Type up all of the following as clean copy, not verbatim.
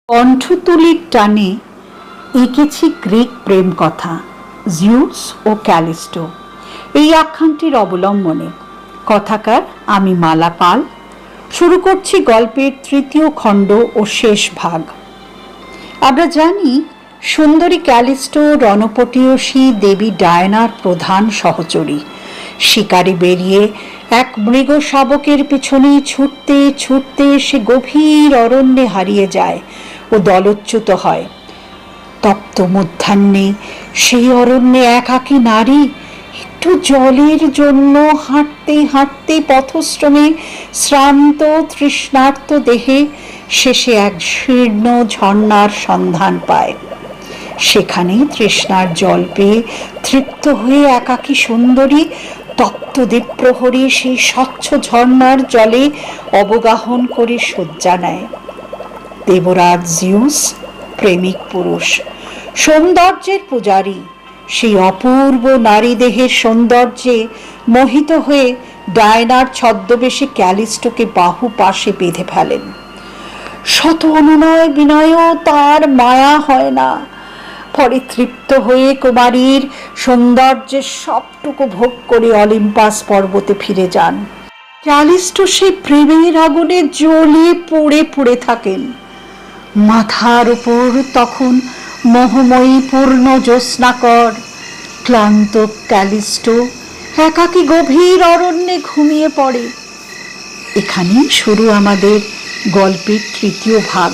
কণ্ঠতুলির টানে এঁকেছি গ্রিক প্রেম কথা জিউস ও ক্যালিস্টো। এই আখ্যানটির অবলম্বনে কথাকার আমি মালা পাল শুরু করছি গল্পের তৃতীয় খণ্ড ও শেষ ভাগ। আমরা জানি সুন্দরী ক্যালিস্টো রণপটীয়সী দেবী ডায়নার প্রধান সহচরী। শিকারে বেরিয়ে এক মৃগ শাবকের পেছনে ছুটতে ছুটতে সে গভীর অরণ্যে হারিয়ে যায় ও দলচ্যুত হয়। তপ্ত মধ্যাহ্নে সেই অরণ্যে একাকী নারী একটু জলের জন্য হাঁটতে হাঁটতে পথশ্রমে শ্রান্ত তৃষ্ণার্ত দেহে শেষে এক শীর্ণ ঝর্ণার সন্ধান পায়। সেখানে তৃষ্ণার জল পেয়ে তৃপ্ত হয়ে একাকী সুন্দরী তপ্ত দ্বীপ্রহরী সেই স্বচ্ছ ঝর্ণার জলে অবগাহন করে শয্যা নেয়। দেবরাজ জিউস প্রেমিক পুরুষ, সৌন্দর্যের পূজারী, সেই অপূর্ব নারী দেহের সৌন্দর্যে মোহিত হয়ে ডায়নার ছদ্মবেশে ক্যালিস্টোকে বাহু পাশে বেঁধে ফেলেন। শত অনুনয় বিনয়ও তার মায়া হয় না। পরে তৃপ্ত হয়ে কুমারীর সৌন্দর্যের সবটুকু ভোগ করে অলিম্পাস পর্বতে ফিরে যান। ক্যালিস্টো সেই প্রেমের আগুনে জ্বলে পুড়ে পুড়ে থাকেন। মাথার উপর তখন মোহময়ী পূর্ণ জ্যোৎস্নাকর। ক্লান্ত ক্যালিস্টো একাকী গভীর অরণ্যে ঘুমিয়ে পড়ে। এখানেই শুরু আমাদের গল্পের তৃতীয় ভাগ,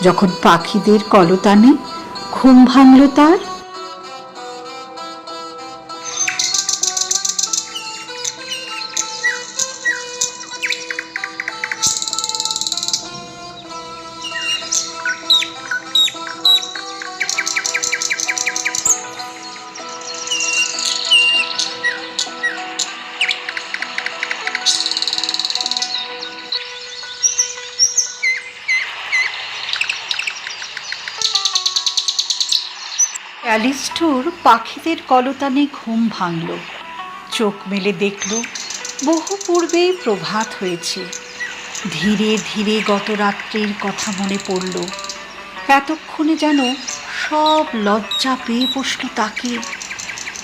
যখন পাখিদের কলতানে ঘুম ভাঙল তার। ক্যালিস্টোর পাখিদের কলতানে ঘুম ভাঙল। চোখ মেলে দেখল বহু পূর্বেই প্রভাত হয়েছে। ধীরে ধীরে গত রাত্রির কথা মনে পড়ল। এতক্ষণে যেন সব লজ্জা পেয়ে বসল তাকে।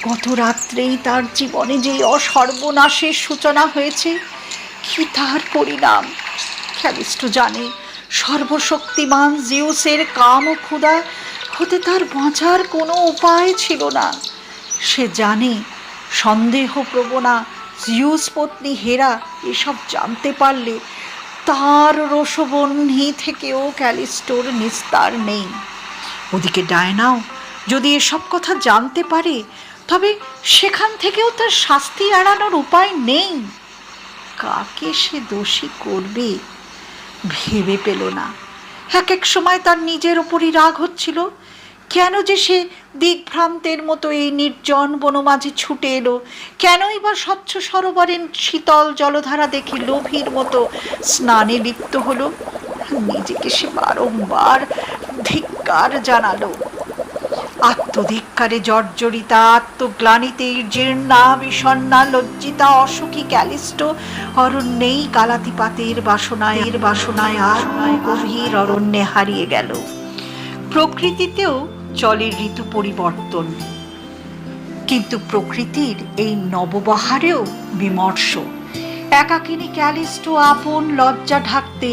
গত রাত্রেই তার জীবনে যে অসর্বনাশের সূচনা হয়েছে, কি তার পরিণাম। ক্যালিস্টো জানে সর্বশক্তিমান জিউসের কাম ও ক্ষুধা হতে তার বাঁচার কোনো উপায় ছিল না। সে জানে সন্দেহপ্রবণা জিউস পত্নী হেরা এসব জানতে পারলে তার রোষবহ্নি থেকেও ক্যালিস্টোর নিস্তার নেই। ওদিকে ডায়নাও যদি এসব কথা জানতে পারে, তবে সেখান থেকেও তার শাস্তি এড়ানোর উপায় নেই। কাকে সে দোষী করবে ভেবে পেল না। এক এক সময় তার নিজের ওপরই রাগ হচ্ছিল। কেন যে সে দিগ্ভ্রান্তের মতো এই নির্জন বনমাঝে ছুটে এলো? কেনই বা স্বচ্ছ সরোবরের শীতল জলধারা দেখে লোভীর মতো স্নানে লিপ্ত হলো? নিজেকে সে বারংবার ধিক্কার জানালো। আত্মধিক্কারে জর্জরিতা, আত্মগ্লানিতে জীর্ণা বিষণ্ণা লজ্জিতা অসুখী ক্যালিস্টো অরণ্যেই কালাতিপাতের বাসনায় আর গভীর অরণ্যে হারিয়ে গেল। প্রকৃতিতেও চলে ঋতু পরিবর্তন, কিন্তু প্রকৃতির এই নববাহারেও বিমর্ষ। একাকিনী ক্যালিস্টো আপন লজ্জা ঢাকতে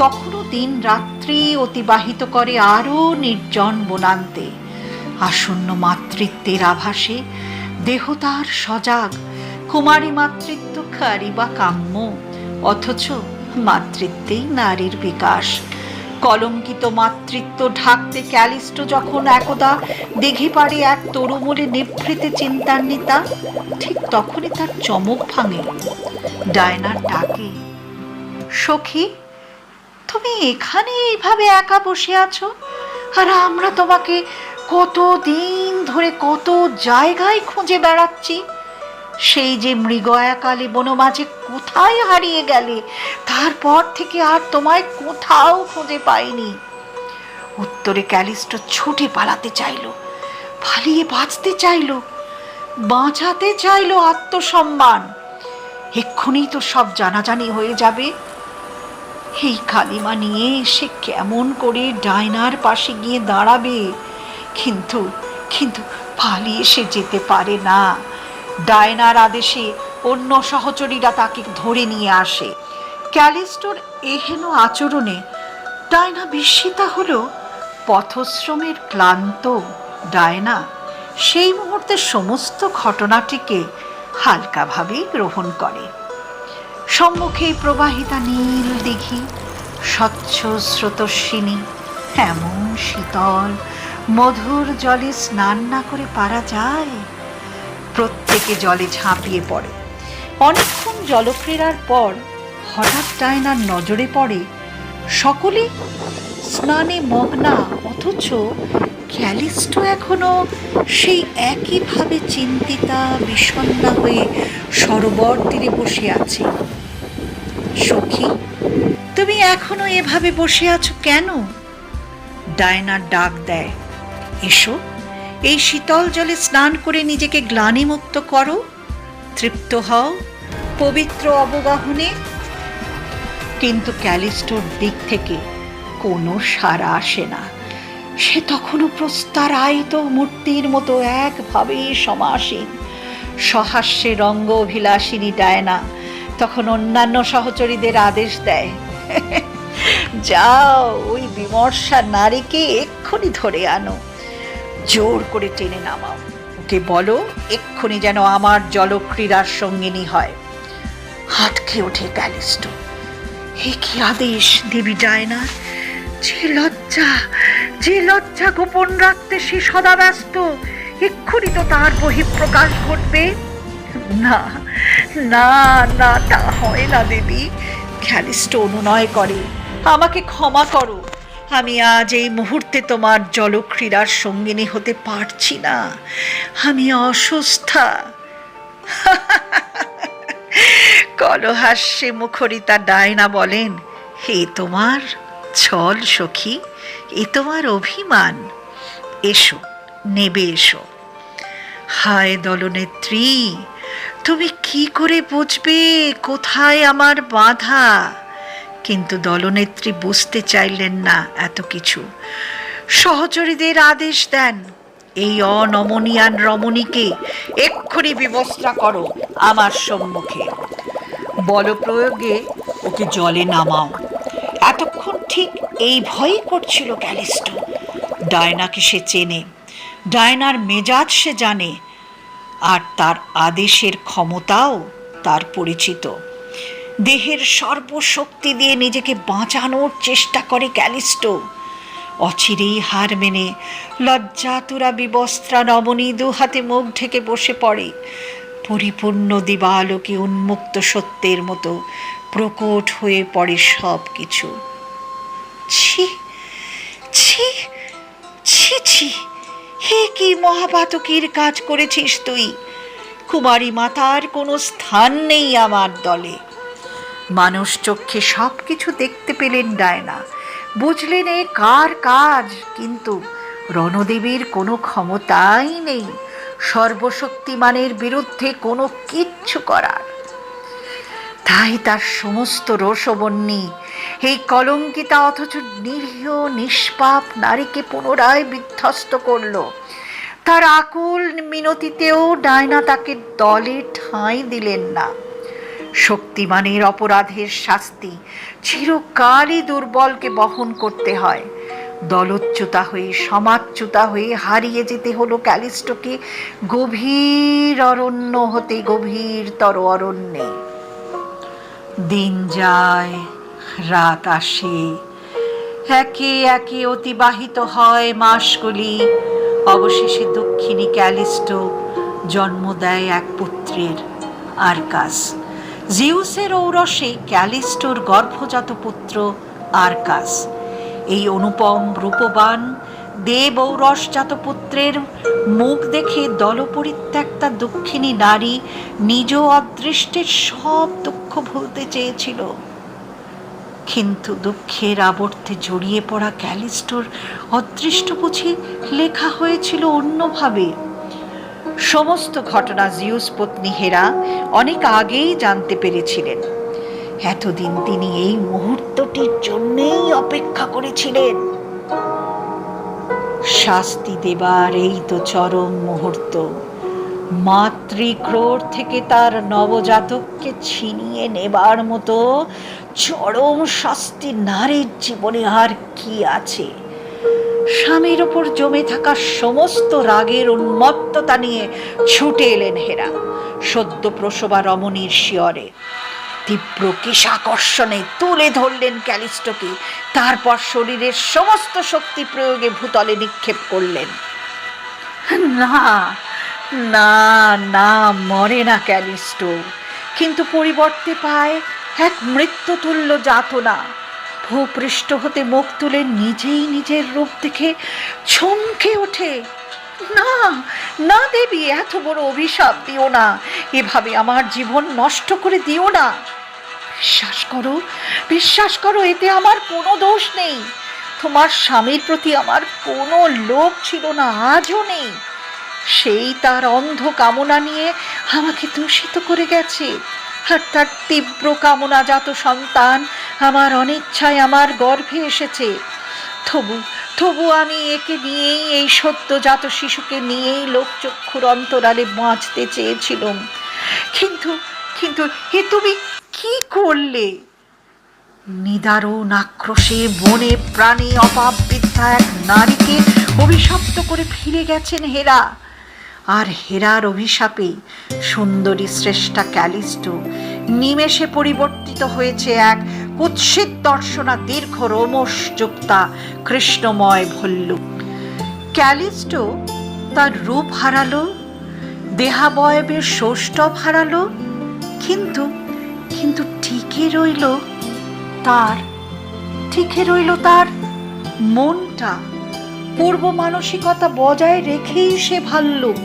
তখনও দিন রাত্রি অতিবাহিত করে আরও নির্জন বনান্তে। আসন্ন মাতৃত্বের আভাসে দেহ তার সজাগ। কুমারী মাতৃত্ব কারি বা কাম্য, অথচ মাতৃত্বেই নারীর বিকাশ। কলঙ্কিত মাতৃত্ব ঢাকতে ক্যালিস্টো যখন একদা দিঘি পাড়ে এক তরুমূলে নিভৃতে চিন্তান্বিতা, ঠিক তখনই তার চমক ভাঙে ডায়নার ডাকে। সখী, তুমি এখানে এইভাবে একা বসে আছো, আর আমরা তোমাকে কতদিন ধরে কত জায়গায় খুঁজে বেড়াচ্ছি। সেই যে মৃগয়াকালে বনমাঝে কোথায় হারিয়ে গেলে, তারপর থেকে আর তোমায় কোথাও খুঁজে পাইনি। উত্তরে ক্যালিস্টো ছুটে পালাতে চাইল, পালিয়ে বাঁচতে চাইল, বাঁচাতে চাইল আত্মসম্মান। এক্ষুনি তো সব জানাজানি হয়ে যাবে। এই কালিমা নিয়ে সে কেমন করে ডায়নার পাশে গিয়ে দাঁড়াবে, কিন্তু কিন্তু পালিয়ে সে যেতে পারে না। ডায়নার আদেশে অন্য সহচরীরা তাকে ধরে নিয়ে আসে। ক্যালিস্টোর এহেন আচরণে ডায়না বিস্মিতা হলো। পথশ্রমের ক্লান্ত ডায়না সেই মুহূর্তে সমস্ত ঘটনাটিকে হালকাভাবেই গ্রহণ করে। সম্মুখে প্রবাহিতা নীল দিঘি, স্বচ্ছ স্রোতস্বিনী, এমন শীতল মধুর জলে স্নান না করে পারা যায়? প্রত্যেকে জলে ঝাঁপিয়ে পড়ে। অনেকক্ষণ জলক্রীড়ার পর হঠাৎ ডায়নার নজরে পড়ে সকলে স্নানে মগ্না, অথচ ক্যালিস্টো এখনো সেই একইভাবে চিন্তিতা বিষণ্ণা হয়ে সরোবর তীরে বসে আছে। সখী, তুমি এখনো এভাবে বসে আছো কেন? ডায়নার ডাক দেয়, এসো, এই শীতল জলে স্নান করে নিজেকে গ্লানিমুক্ত করো, তৃপ্ত হও পবিত্র অবগাহনে। কিন্তু ক্যালিস্টোর দিক থেকে কোনো সাড়া আসে না। সে তখনও প্রস্তরায়িত মূর্তির মতো একভাবে সমাসীন। সহাস্যে রঙ্গ অভিলাষিনী ডায়না তখন অন্যান্য সহচরীদের আদেশ দেয়, যাও, ওই বিমর্ষা নারীকে এক্ষুনি ধরে আনো, জোর করে টেনে নামাও, ওকে বলো এক্ষুনি যেন আমার জলক্রীড়ার সঙ্গিনী হয়। হাটকে ওঠে ক্যালিস্টো। হে কি আদেশ দেবী ডায়না! যে লজ্জা গোপন রাখতে সে সদা ব্যস্ত, এক্ষুনি তো তার বহিঃপ্রকাশ ঘটবে। না না না, তা হয় না দেবী। ক্যালিস্টো অনুনয় করে, আমাকে ক্ষমা করো, আমি আজ এই মুহূর্তে তোমার জলক্রীড়ার সঙ্গিনী হতে পারছি না, আমি অসুস্থা। কলহাস্যে মুখরিতা ডায়না বলেন, হে তোমার ছল সখী, এ তোমার অভিমান, এসো, নেবে এসো। হায় দলনেত্রী, তুমি কি করে বুঝবে কোথায় আমার বাধা? কিন্তু দলনেত্রী বুঝতে চাইলেন না এত কিছু। সহচরীদের আদেশ দেন, এই অনমনীয়ান রমণীকে এক্ষুনি বিবস্ত্রা করো আমার সম্মুখে, বলপ্রয়োগে ওকে জলে নামাও। এতক্ষণ ঠিক এই ভয়ই করছিল ক্যালিস্টো। ডায়নাকে সে চেনে, ডায়নার মেজাজ সে জানে, আর তার আদেশের ক্ষমতাও তার পরিচিত। দেহের সর্বশক্তি দিয়ে নিজেকে বাঁচানোর চেষ্টা করে ক্যালিস্টো। অচিরেই হার মেনে লজ্জাতুরা বিবস্ত্রা রমণী দু হাতে মুখ ঢেকে বসে পড়ে। পরিপূর্ণ দিবালোকে উন্মুক্ত সত্যের মতো প্রকট হয়ে পড়ে সব কিছু। ছি ছি ছি ছি, হে কি মহাপাতকীর কাজ করেছিস তুই! কুমারী মাতার কোনো স্থান নেই আমার দলে। মানুষ চক্ষে সব কিছু দেখতে পেলেন ডায়না, বুঝলেন এ কার কাজ, কিন্তু রণদেবীর কোনো ক্ষমতাই নেই সর্বশক্তিমানের বিরুদ্ধে কোনো কিচ্ছু করার। তাই তার সমস্ত রোষবন্যী এই কলঙ্কিতা অথচ নিরীহ নিষ্পাপ নারীকে পুনরায় বিধ্বস্ত করল। তার আকুল মিনতিতেও ডায়না তাকে দলে ঠাঁই দিলেন না। শক্তিমানের অপরাধের শাস্তি চিরকালই দুর্বলকে বহন করতে হয়। দলচ্যুতা হয়ে, সমাজচ্যুতা হয়ে হারিয়ে যেতে হলো ক্যালিস্টোকে গভীর অরণ্য হতে গভীরতর অরণ্যে। দিন যায়, রাত আসে, একে একে অতিবাহিত হয় মাসগুলি। অবশেষে দক্ষিণী ক্যালিস্টো জন্ম দেয় এক পুত্রের, আরকাস। জিউসের ঔরসে ক্যালিস্টোর গর্ভজাত পুত্র আরকাস। এই অনুপম রূপবান দেব ঔরসজাত পুত্রের মুখ দেখে দলপরিত্যক্তা দক্ষিণী নারী নিজ অদৃষ্টের সব দুঃখ ভুলতে চেয়েছিল। কিন্তু দুঃখের আবর্তে জড়িয়ে পড়া ক্যালিস্টোর অদৃষ্ট বুঝি লেখা হয়েছিল অন্যভাবে। সমস্ত ঘটনা জিউস পত্নী হেরা অনেক আগেই জানতে পেরেছিলেন, এতদিন তিনি এই মুহূর্তটির জন্যেই অপেক্ষা করেছিলেন। শাস্তি দেবার এই তো চরম মুহূর্ত। মাতৃক্রোড় থেকে তার নবজাতককে ছিনিয়ে নেবার মতো চরম শাস্তি নারীর জীবনে আর কি আছে? স্বামীর ওপর জমে থাকা সমস্ত রাগের উন্মত্ততা নিয়ে ছুটে এলেন হেরা সদ্য প্রসবা রমণীর শিয়রে। তীব্র কেশাকর্ষণে তুলে ধরলেন ক্যালিস্টোকে, তারপর শরীরের সমস্ত শক্তি প্রয়োগে ভূতলে নিক্ষেপ করলেন। না না না, মরে না ক্যালিস্টো, কিন্তু পরিবর্তে পায় এক মৃত্যুতুল্য যাতনা। ভূপৃষ্ঠ হতে মুখ তুলে নিজেই নিজের রূপ দেখে চমকে ওঠে। না না দেবী, এত বড় অভিশাপ দিও না, এভাবে আমার জীবন নষ্ট করে দিও না। বিশ্বাস করো, এতে আমার কোনো দোষ নেই। তোমার স্বামীর প্রতি আমার কোনো লোভ ছিল না, আজও নেই। সেই তার অন্ধ কামনা নিয়ে আমাকে দূষিত করে গেছে, আর তার তীব্র কামনাজাত সন্তান আমার অনিচ্ছায় আমার গর্ভে এসেছে। তবু আমি একে নিয়েই, এই সদ্যজাত শিশুকে নিয়েই লোকচক্ষুর অন্তরালে বাঁচতে চেয়েছিলাম। কিন্তু এ তুমি কি করলে? নিদারুণ আক্রোশে মনে প্রাণে অপাবৃদ্ধা এক নারীকে অভিশপ্ত করে ফিরে গেছেন হেরা। আর হেরার অভিশাপে সুন্দরী শ্রেষ্ঠা ক্যালিস্টো নিমেষে পরিবর্তিত হয়েছে এক কুৎসিত দর্শনা দীর্ঘ রোমশ যুক্তা কৃষ্ণময় ভল্লুক। ক্যালিস্টো তার রূপ হারালো, দেহাবয়বের সৌষ্ঠব হারালো, কিন্তু টিকে রইল তার মনটা। পূর্ব মানসিকতা বজায় রেখেই সে ভাল্লুক।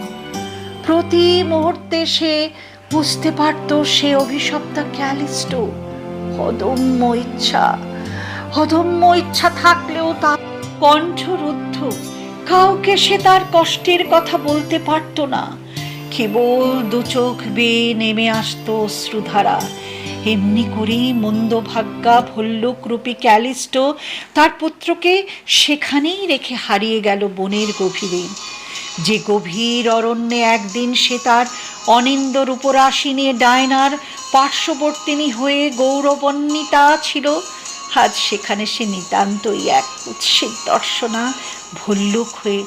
প্রতি মুহূর্তে সে বুঝতে পারত সে অভিশপ্তা ক্যালিস্টো। অদম্য ইচ্ছা থাকলেও তার কণ্ঠরুদ্ধ, কাউকে সে তার কষ্টের কথা বলতে পারত না। কেবল দু চোখ বেয়ে নেমে আসত অশ্রুধারা। এমনি করেই মন্দভাগ্যা ভল্লুক রূপী ক্যালিস্টো তার পুত্রকে সেখানেই রেখে হারিয়ে গেল বনের গভীরে। যে গভীর অরণ্যে একদিন সে তার অনিন্দ রূপরাশিনী ডায়নার পার্শ্ববর্তিনী হয়ে গৌরবান্বিতা ছিল, আজ সেখানে সে নিতান্তই এক কুৎসিত দর্শনা ভল্লুক হয়ে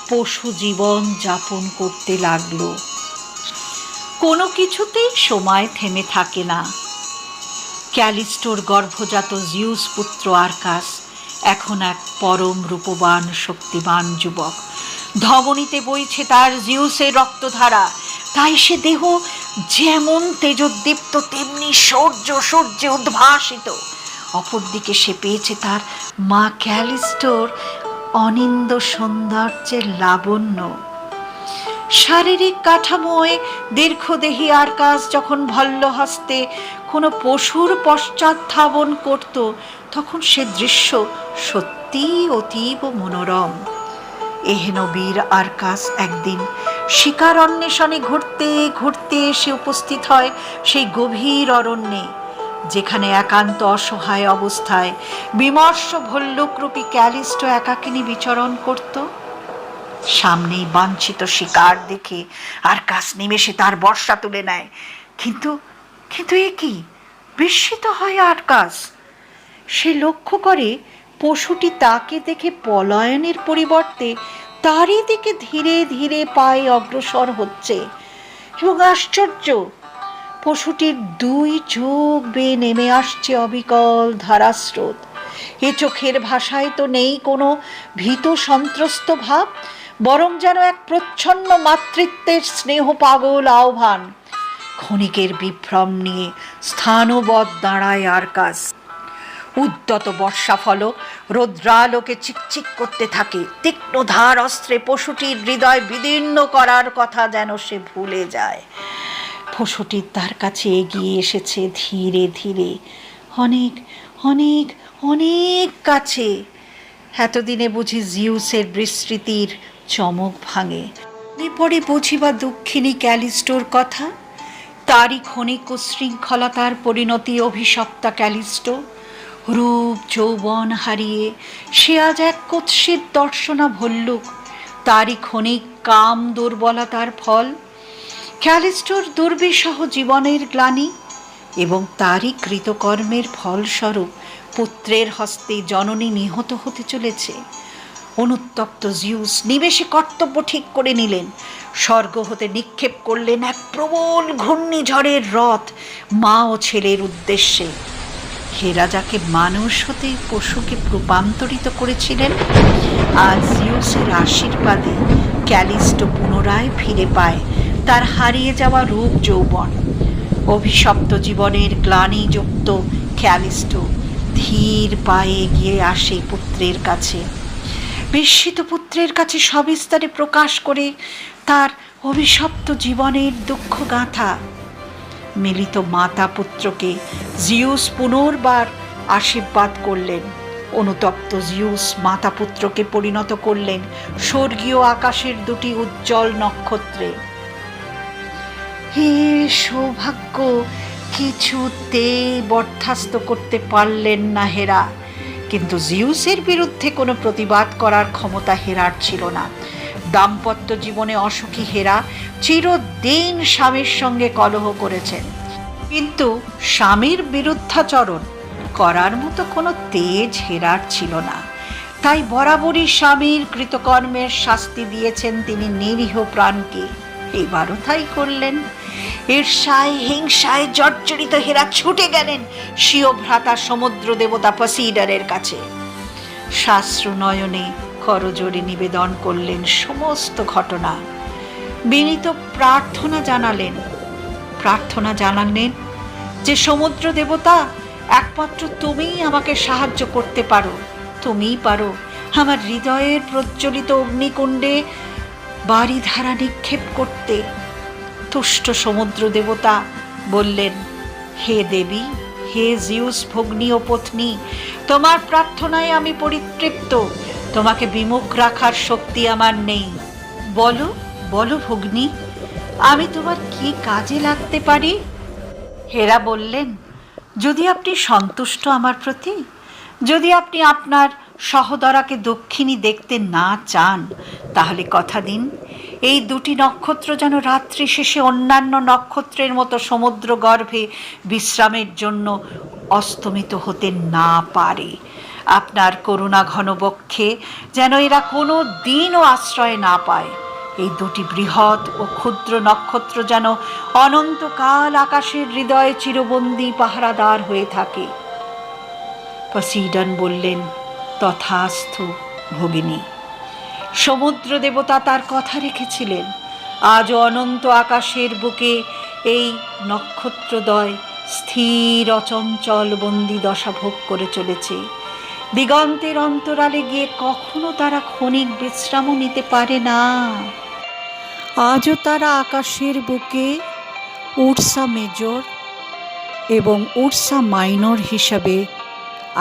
পশু জীবন যাপন করতে লাগলো। কোনো কিছুতেই সময় থেমে থাকে না। ক্যালিস্টোর গর্ভজাত জিউস পুত্র আর্কাস এখন এক পরম রূপবান শক্তিবান যুবক। ধমনীতে বইছে তার জিউসের রক্তধারা, তাই সে দেহ যেমন তেজোদ্দীপ্ত তেমনি সূর্যে উদ্ভাসিত। অপরদিকে সে পেয়েছে তার মা ক্যালিস্টোর অনিন্দ সৌন্দর্যের লাবণ্য। শারীরিক কাঠামোয় দীর্ঘদেহী আর্কাস যখন ভল্ল হস্তে কোনো পশুর পশ্চাৎ ধাবন করত, তখন সে দৃশ্য সত্যিই অতীব মনোরম। এহেন বীর আর্কাস একদিন শিকার অন্বেষণে ঘুরতে এসে উপস্থিত হয় সেই গভীর অরণ্যে, যেখানে একান্ত অসহায় অবস্থায় বিমর্ষ ভল্লুকরূপী ক্যালিস্টো একাকিনী বিচরণ করত। সামনেই বাঞ্ছিত শিকার দেখে আর্কাস নিমেষে তার বর্শা তুলে নেয়। কিন্তু এ কি? বিস্মিত হয় আর্কাস। সে লক্ষ্য করে পশুটি তাকে দেখে পলায়নের পরিবর্তে তারই দিকে ধীরে ধীরে পায়ে অগ্রসর হচ্ছে। এবং আশ্চর্য, পশুটির দুই চোখ বেয়ে নেমে আসছে অবিকল ধারাস্রোত। এ চোখের ভাষায় তো নেই কোনো ভীত সন্ত্রস্ত ভাব, বরং যেন এক প্রচ্ছন্ন মাতৃত্বের স্নেহ পাগল আহ্বান। ক্ষণিকের বিভ্রম নিয়ে স্থানবৎ দাঁড়ায় আর্কাস। উদ্যত বর্ষাফল রৌদ্রালোকে চিকচিক করতে থাকে। তীক্ষ্ণ ধার অস্ত্রে পশুটির হৃদয় বিদীর্ণ করার কথা যেন সে ভুলে যায়। পশুটির তার কাছে এগিয়ে এসেছে ধীরে ধীরে, অনেক অনেক অনেক কাছে। এতদিনে বুঝি জিউসের বিস্মৃতির চমক ভাঙে। পরে বুঝি বা দুঃখিনী ক্যালিস্টোর কথা। তারই ক্ষণিক উচ্ছৃঙ্খলতার পরিণতি অভিশপ্তা ক্যালিস্টো। রূপ যৌবন হারিয়ে সে আজ এক কুৎসিত দর্শনা ভল্লুক। তারই ক্ষণিক কাম দুর্বলতার ফল, ক্যালিস্টোর দুর্বিষহ জীবনের গ্লানি এবং তারই কৃতকর্মের ফলস্বরূপ পুত্রের হস্তে জননী নিহত হতে চলেছে। অনুত্তপ্ত জিউস নিমেষে কর্তব্য ঠিক করে নিলেন। স্বর্গ হতে নিক্ষেপ করলেন এক প্রবল ঘূর্ণিঝড়ের রথ মা ও ছেলের উদ্দেশ্যে। হেরা যাকে মানুষ হতে পশুকে রূপান্তরিত করেছিলেন, আজ জিউসের আশীর্বাদে ক্যালিস্টো পুনরায় ফিরে পায় তার হারিয়ে যাওয়া রূপ যৌবন। অভিশপ্ত জীবনের গ্লানিযুক্ত ক্যালিস্টো ধীর পায়ে এগিয়ে আসে পুত্রের কাছে। বিস্মিত পুত্রের কাছে সবিস্তারে প্রকাশ করে তার অভিশপ্ত জীবনের দুঃখ গাঁথা। মিলিত মাতা পুত্রকে জিউস পুনর্বার আশীর্বাদ করলেন। অনুতপ্ত জিউস মাতা পুত্রকে পরিণত করলেন স্বর্গীয় আকাশের দুটি উজ্জ্বল নক্ষত্রে। হে সৌভাগ্য কিছুতে বরখাস্ত করতে পারলেন না হেরা। কিন্তু জিউসের বিরুদ্ধে কোনো প্রতিবাদ করার ক্ষমতা হেরার ছিল না। দাম্পত্য জীবনে অসুখী হেরা চিরদিন স্বামীর সঙ্গে কলহ করেছেন, কিন্তু স্বামীর বিরুদ্ধাচরণ করার মতো কোনো তেজ হেরার ছিল না। তাই বরাবরই স্বামীর কৃতকর্মের শাস্তি দিয়েছেন তিনি নিরীহ প্রাণকে। এবারও তাই করলেন। ঈর্ষায় হিংসায় জর্জরিত হেরা ছুটে গেলেন স্বীয় ভ্রাতা সমুদ্র দেবতা পসিডারের কাছে। শাস্ত্র নয়নে করজোড়ে নিবেদন করলেন সমস্ত ঘটনা। বিনীত প্রার্থনা জানালেন যে সমুদ্র দেবতা, একমাত্র তুমিই আমাকে সাহায্য করতে পারো। তুমিই পারো আমার হৃদয়ের প্রজ্বলিত অগ্নিকুণ্ডে বারিধারা নিক্ষেপ করতে। তুষ্ট সমুদ্র দেবতা বললেন, হে দেবী, হে জিউস ভগ্নী ও পত্নী, তোমার প্রার্থনায় আমি পরিতৃপ্ত। তোমাকে বিমুখ রাখার শক্তি আমার নেই। বলো বলো ভগ্নী, আমি তোমার কি কাজে লাগতে পারি? হেরা বললেন, যদি আপনি সন্তুষ্ট আমার প্রতি, যদি আপনি আপনার সহোদরাকে দক্ষিণী দেখতে না চান, তাহলে কথা দিন এই দুটি নক্ষত্র যেন রাত্রি শেষে অন্যান্য নক্ষত্রের মতো সমুদ্র গর্ভে বিশ্রামের জন্য অস্তমিত হতে না পারে। আপনার করুণা ঘন বক্ষে যেন এরা কোনো দিনও আশ্রয় না পায়। এই দুটি বৃহৎ ও ক্ষুদ্র নক্ষত্র যেন অনন্তকাল আকাশের হৃদয়ে চিরবন্দী পাহারাদার হয়ে থাকে। পসিডন বললেন, তথাস্তু ভগিনী। সমুদ্র দেবতা তার কথা রেখেছিলেন। আজও অনন্ত আকাশের বুকে এই নক্ষত্রদ্বয় স্থির অচঞ্চল বন্দি দশা ভোগ করে চলেছে। দিগন্তের অন্তরালে গিয়ে কখনো তারা ক্ষণিক বিশ্রামও নিতে পারে না। আজও তারা আকাশের বুকে উর্সা মেজর এবং উর্সা মাইনর হিসাবে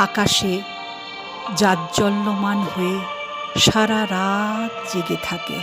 আকাশে জাজ্বল্যমান হয়ে সারা রাত জেগে থাকে।